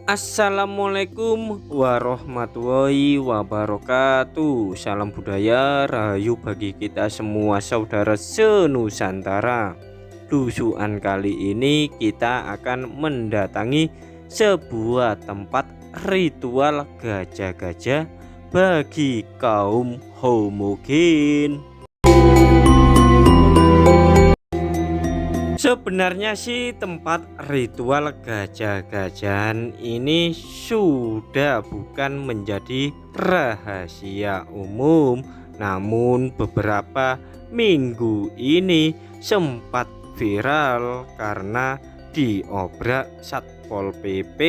Assalamualaikum warahmatullahi wabarakatuh. Salam budaya rahayu bagi kita semua saudara senusantara. Tusukan kali ini kita akan mendatangi sebuah tempat ritual gajah-gajah bagi kaum homogen. Sebenarnya sih tempat ritual gajah-gajahan ini sudah bukan menjadi rahasia umum, namun beberapa minggu ini sempat viral karena diobrak Satpol PP.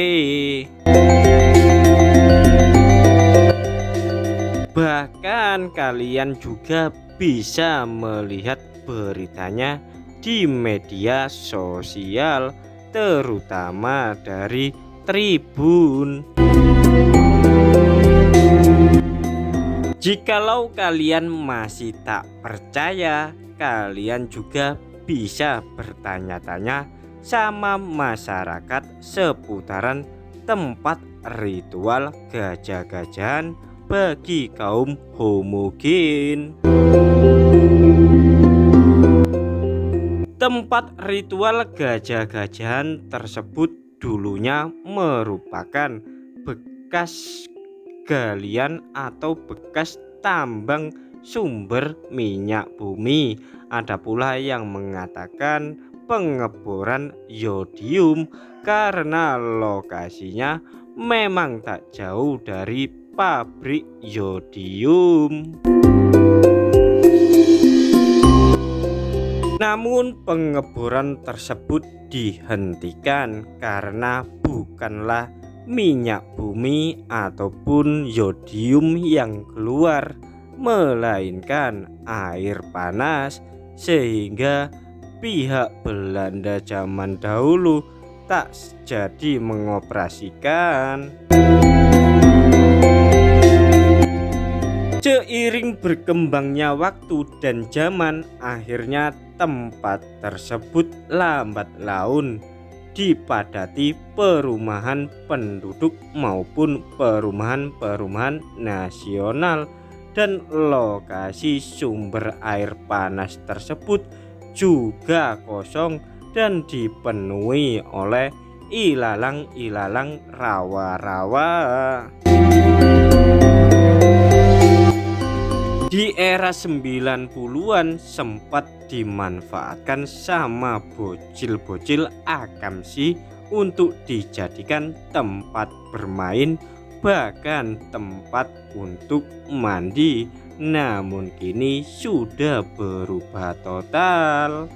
Bahkan kalian juga bisa melihat beritanya di media sosial, terutama dari Tribun. Jikalau kalian masih tak percaya, kalian juga bisa bertanya-tanya sama masyarakat seputaran tempat ritual gajah-gajahan bagi kaum homogen. Tempat ritual gajah-gajahan tersebut dulunya merupakan bekas galian atau bekas tambang sumber minyak bumi. Ada pula yang mengatakan pengeboran yodium karena lokasinya memang tak jauh dari pabrik yodium. Namun pengeboran tersebut dihentikan karena bukanlah minyak bumi ataupun yodium yang keluar, melainkan air panas, sehingga pihak Belanda zaman dahulu tak jadi mengoperasikan. Seiring berkembangnya waktu dan zaman, akhirnya tempat tersebut lambat laun dipadati perumahan penduduk maupun perumahan-perumahan nasional, dan lokasi sumber air panas tersebut juga kosong dan dipenuhi oleh ilalang-ilalang rawa-rawa. Di era 90-an sempat dimanfaatkan sama bocil-bocil akamsi untuk dijadikan tempat bermain, bahkan tempat untuk mandi. Namun kini sudah berubah total.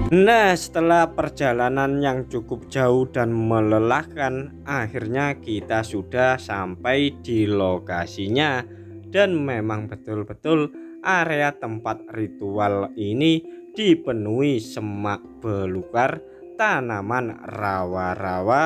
Nah, setelah perjalanan yang cukup jauh dan melelahkan, akhirnya kita sudah sampai di lokasinya. Dan memang betul-betul area tempat ritual ini dipenuhi semak belukar, tanaman rawa-rawa.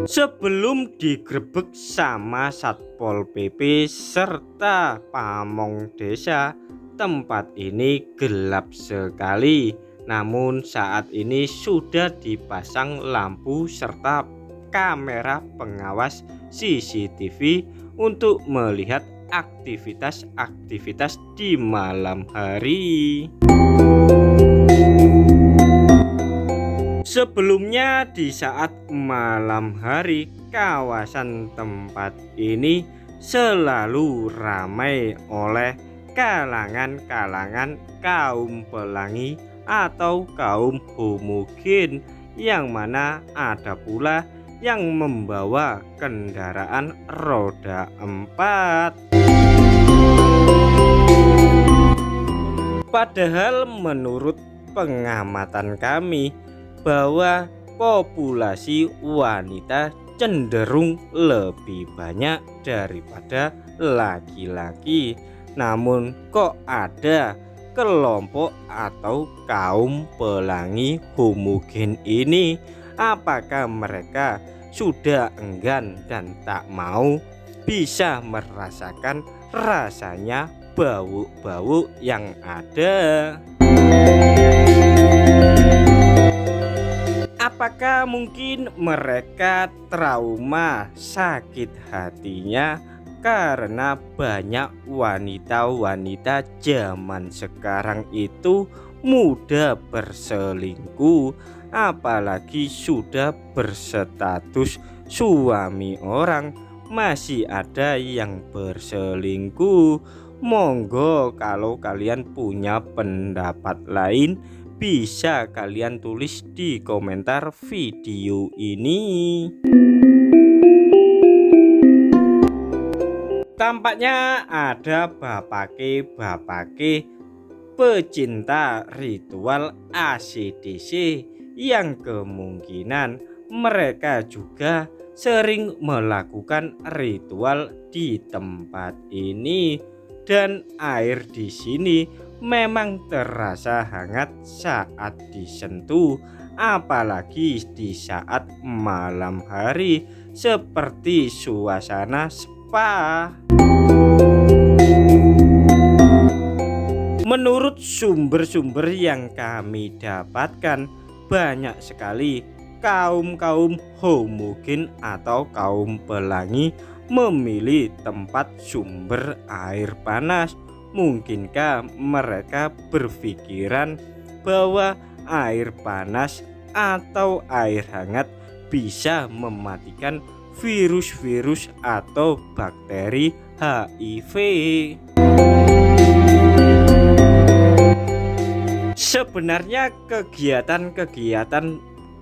Sebelum digerebek sama Satpol PP serta pamong desa, tempat ini gelap sekali. Namun saat ini sudah dipasang lampu serta kamera pengawas CCTV untuk melihat aktivitas-aktivitas di malam hari. Sebelumnya di saat malam hari, kawasan tempat ini selalu ramai oleh kalangan-kalangan kaum pelangi atau kaum homogen, yang mana ada pula yang membawa kendaraan roda 4. Padahal menurut pengamatan kami bahwa populasi wanita cenderung lebih banyak daripada laki-laki. Namun kok ada kelompok atau kaum pelangi homogen ini? Apakah mereka sudah enggan dan tak mau bisa merasakan rasanya bau-bau yang ada? Apakah mungkin mereka trauma sakit hatinya karena banyak wanita-wanita zaman sekarang itu mudah berselingkuh, apalagi sudah berstatus suami orang masih ada yang berselingkuh? Monggo kalau kalian punya pendapat lain bisa kalian tulis di komentar video ini. Tampaknya ada bapake pecinta ritual AC/DC yang kemungkinan mereka juga sering melakukan ritual di tempat ini, dan air di sini memang terasa hangat saat disentuh, apalagi di saat malam hari seperti suasana spa. Menurut sumber-sumber yang kami dapatkan, banyak sekali kaum homogen atau kaum pelangi memilih tempat sumber air panas. Mungkinkah mereka berpikiran bahwa air panas atau air hangat bisa mematikan virus-virus atau bakteri HIV? Sebenarnya kegiatan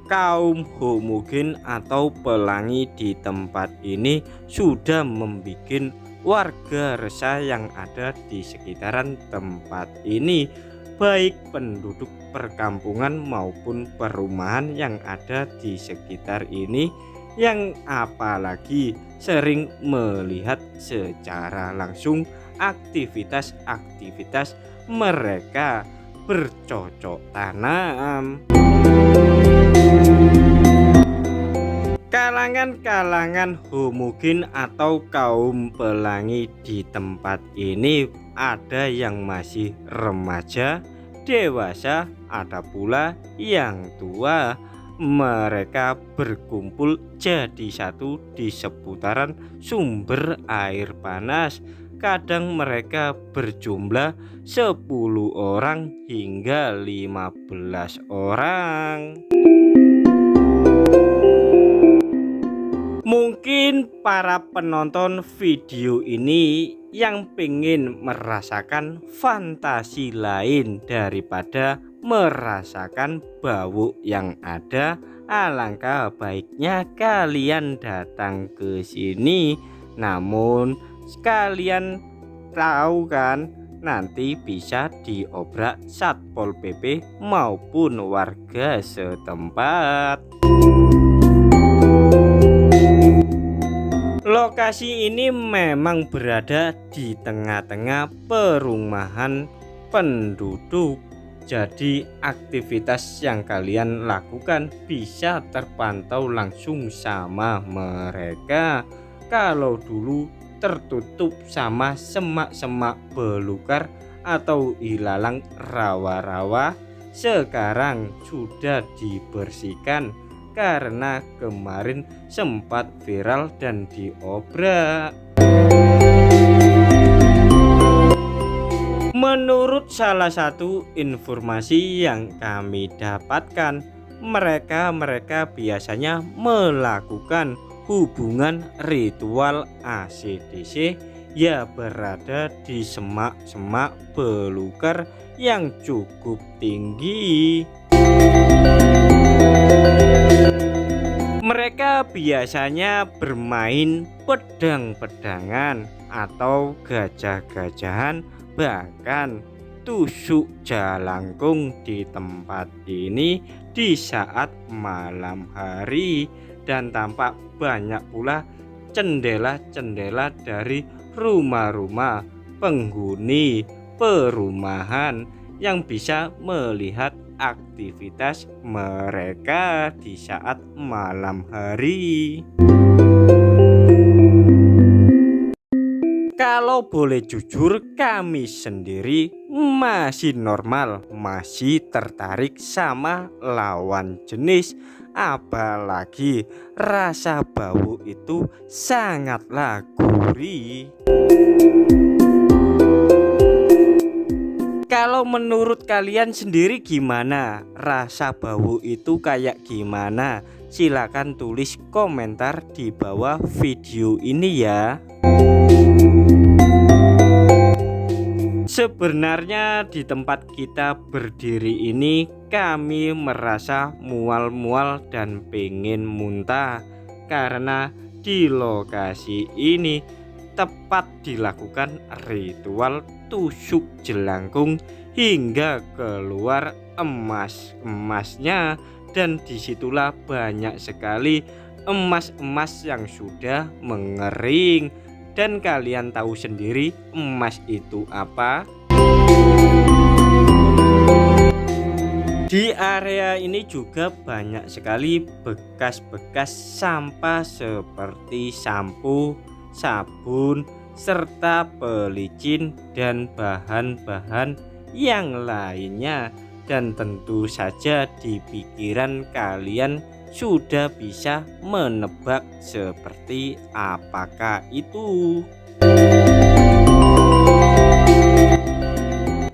kaum homogen atau pelangi di tempat ini sudah membuat warga resah yang ada di sekitaran tempat ini, baik penduduk perkampungan maupun perumahan yang ada di sekitar ini, yang apalagi sering melihat secara langsung aktivitas mereka bercocok tanam. Kalangan homogen atau kaum pelangi di tempat ini ada yang masih remaja, dewasa, ada pula yang tua. Mereka berkumpul jadi satu di seputaran sumber air panas. Kadang mereka berjumlah 10 orang hingga 15 orang. Mungkin para penonton video ini yang pengen merasakan fantasi lain daripada merasakan bau yang ada, alangkah baiknya kalian datang ke sini. Namun sekalian tahu kan, nanti bisa diobrak Satpol PP maupun warga setempat. Lokasi ini memang berada di tengah-tengah perumahan penduduk, jadi aktivitas yang kalian lakukan bisa terpantau langsung sama mereka. Kalau dulu tertutup sama semak-semak belukar atau ilalang rawa-rawa, sekarang sudah dibersihkan karena kemarin sempat viral dan diobrak. Menurut salah satu informasi yang kami dapatkan, mereka biasanya melakukan hubungan ritual AC/DC ya berada di semak-semak belukar yang cukup tinggi. Mereka biasanya bermain pedang-pedangan atau gajah-gajahan, bahkan tusuk jalangkung di tempat ini di saat malam hari, dan tampak banyak pula cendela-cendela dari rumah-rumah penghuni perumahan yang bisa melihat aktivitas mereka di saat malam hari. Kalau boleh jujur, kami sendiri masih normal, masih tertarik sama lawan jenis. Apalagi rasa bau itu sangatlah gurih. Kalau menurut kalian sendiri gimana? Rasa bau itu kayak gimana? Silakan tulis komentar di bawah video ini ya. Sebenarnya di tempat kita berdiri ini kami merasa mual-mual dan pengen muntah, karena di lokasi ini tepat dilakukan ritual tusuk jelangkung hingga keluar emas-emasnya, dan disitulah banyak sekali emas-emas yang sudah mengering. Dan kalian tahu sendiri emas itu apa? Di area ini juga banyak sekali bekas-bekas sampah seperti sampo, sabun, serta pelicin dan bahan-bahan yang lainnya. Dan tentu saja di pikiran kalian sudah bisa menebak seperti apakah itu.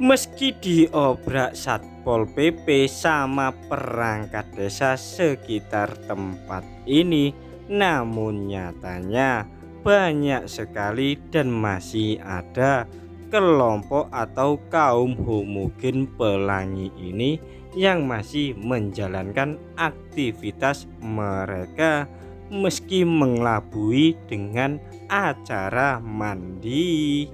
Meski diobrak Satpol PP sama perangkat desa sekitar tempat ini, namun nyatanya banyak sekali dan masih ada kelompok atau kaum homogen pelangi ini yang masih menjalankan aktivitas mereka meski mengelabui dengan acara mandi.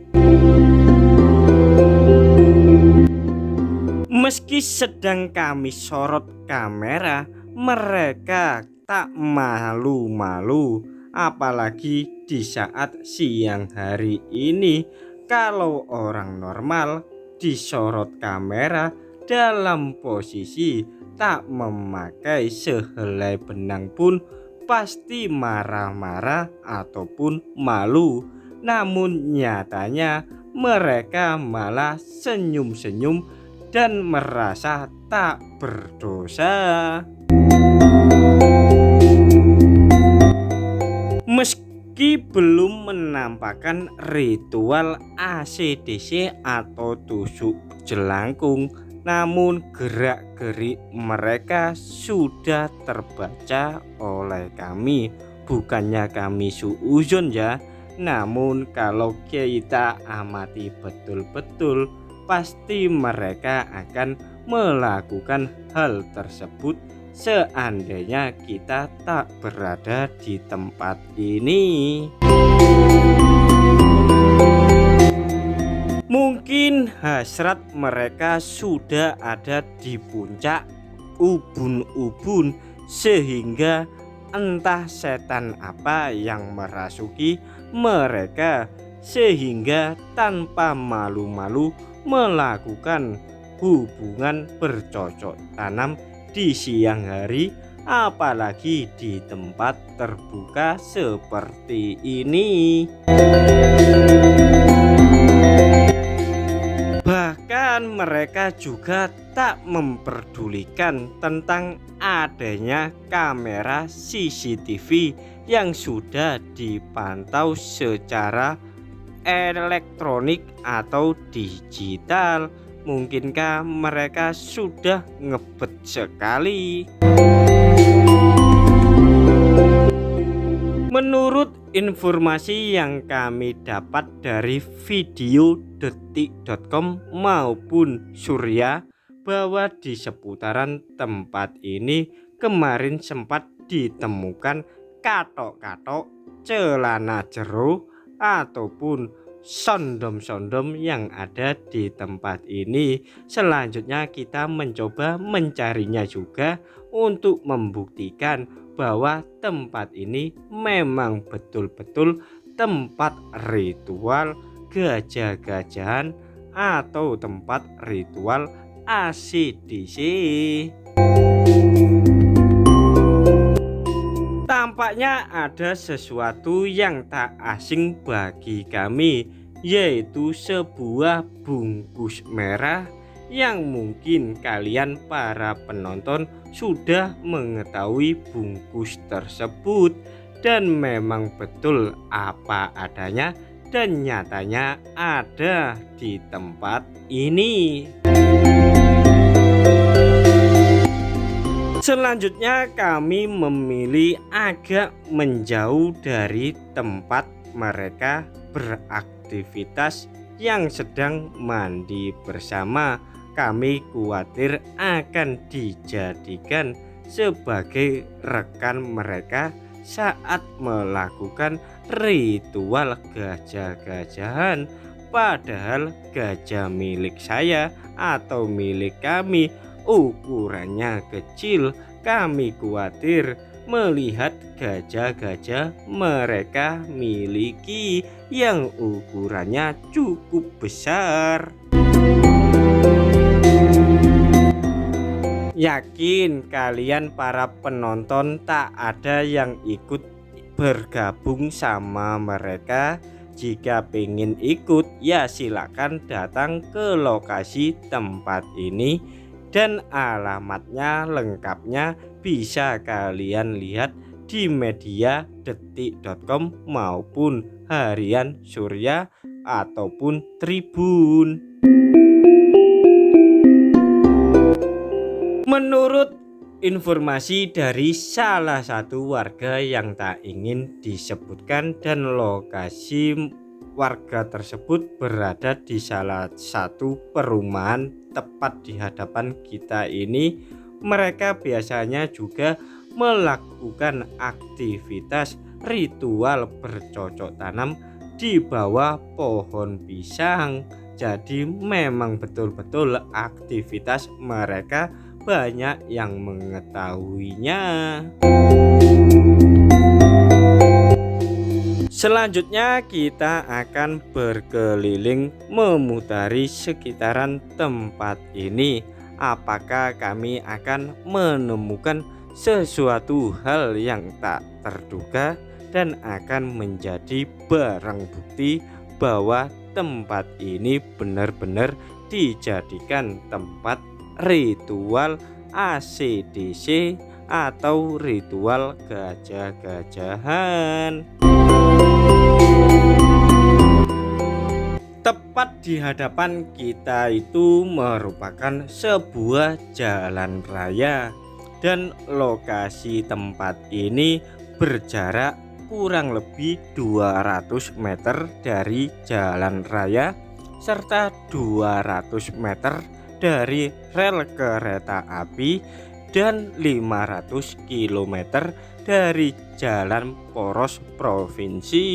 Meski sedang kami sorot kamera, mereka tak malu-malu, apalagi di saat siang hari ini. Kalau orang normal disorot kamera dalam posisi tak memakai sehelai benang pun pasti marah-marah ataupun malu. Namun nyatanya mereka malah senyum-senyum dan merasa tak berdosa. Meski belum menampakkan ritual ACDC atau tusuk jelangkung, namun gerak-gerik mereka sudah terbaca oleh kami. Bukannya kami suuzon ya, namun kalau kita amati betul-betul, pasti mereka akan melakukan hal tersebut seandainya kita tak berada di tempat ini. Mungkin hasrat mereka sudah ada di puncak ubun-ubun, sehingga entah setan apa yang merasuki mereka, sehingga tanpa malu-malu melakukan hubungan bercocok tanam di siang hari, apalagi di tempat terbuka seperti ini. Bahkan mereka juga tak memperdulikan tentang adanya kamera CCTV yang sudah dipantau secara elektronik atau digital. Mungkinkah mereka sudah ngebet sekali? Menurut informasi yang kami dapat dari video detik.com maupun Surya, bahwa di seputaran tempat ini kemarin sempat ditemukan katok-katok celana jero ataupun sondom-sondom yang ada di tempat ini. Selanjutnya kita mencoba mencarinya juga untuk membuktikan bahwa tempat ini memang betul-betul tempat ritual gajah-gajahan atau tempat ritual ACDC. Tampaknya ada sesuatu yang tak asing bagi kami, yaitu sebuah bungkus merah yang mungkin kalian para penonton sudah mengetahui bungkus tersebut dan memang betul apa adanya dan nyatanya ada di tempat ini. Selanjutnya kami memilih agak menjauh dari tempat mereka beraktivitas yang sedang mandi bersama. Kami khawatir akan dijadikan sebagai rekan mereka saat melakukan ritual gajah-gajahan. Padahal gajah milik saya atau milik kami ukurannya kecil. Kami khawatir melihat gajah-gajah mereka miliki yang ukurannya cukup besar. Yakin kalian para penonton tak ada yang ikut bergabung sama mereka. Jika pengen ikut ya silakan datang ke lokasi tempat ini, dan alamatnya lengkapnya bisa kalian lihat di media detik.com maupun Harian Surya ataupun Tribun. Menurut informasi dari salah satu warga yang tak ingin disebutkan, dan lokasi warga tersebut berada di salah satu perumahan tepat di hadapan kita ini, mereka biasanya juga melakukan aktivitas ritual bercocok tanam di bawah pohon pisang. Jadi memang betul-betul aktivitas mereka banyak yang mengetahuinya. Selanjutnya kita akan berkeliling memutari sekitaran tempat ini. Apakah kami akan menemukan sesuatu hal yang tak terduga dan akan menjadi barang bukti bahwa tempat ini benar-benar dijadikan tempat ritual ACDC atau ritual gajah-gajahan. Tepat di hadapan kita itu merupakan sebuah jalan raya, dan lokasi tempat ini berjarak kurang lebih 200 meter dari jalan raya serta 200 meter dari rel kereta api dan 500 km dari jalan poros provinsi.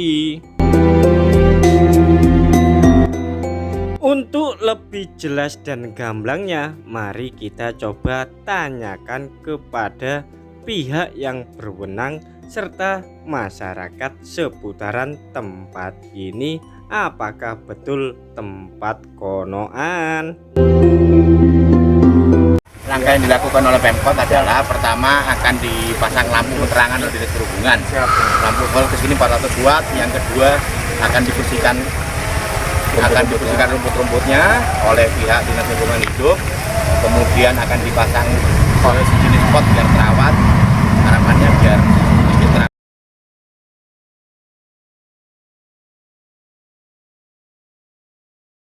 Untuk lebih jelas dan gamblangnya, mari kita coba tanyakan kepada pihak yang berwenang serta masyarakat seputaran tempat ini, apakah betul tempat konoan. Langkah yang dilakukan oleh Pemkot adalah pertama akan dipasang lampu penerangan oleh Dinas Perhubungan. Lampu volt ke sini 400 watt. Yang kedua akan dibersihkan rumput-rumputnya oleh pihak Dinas Lingkungan Hidup. Kemudian akan dipasang sejenis pot biar terawat. Harapannya biar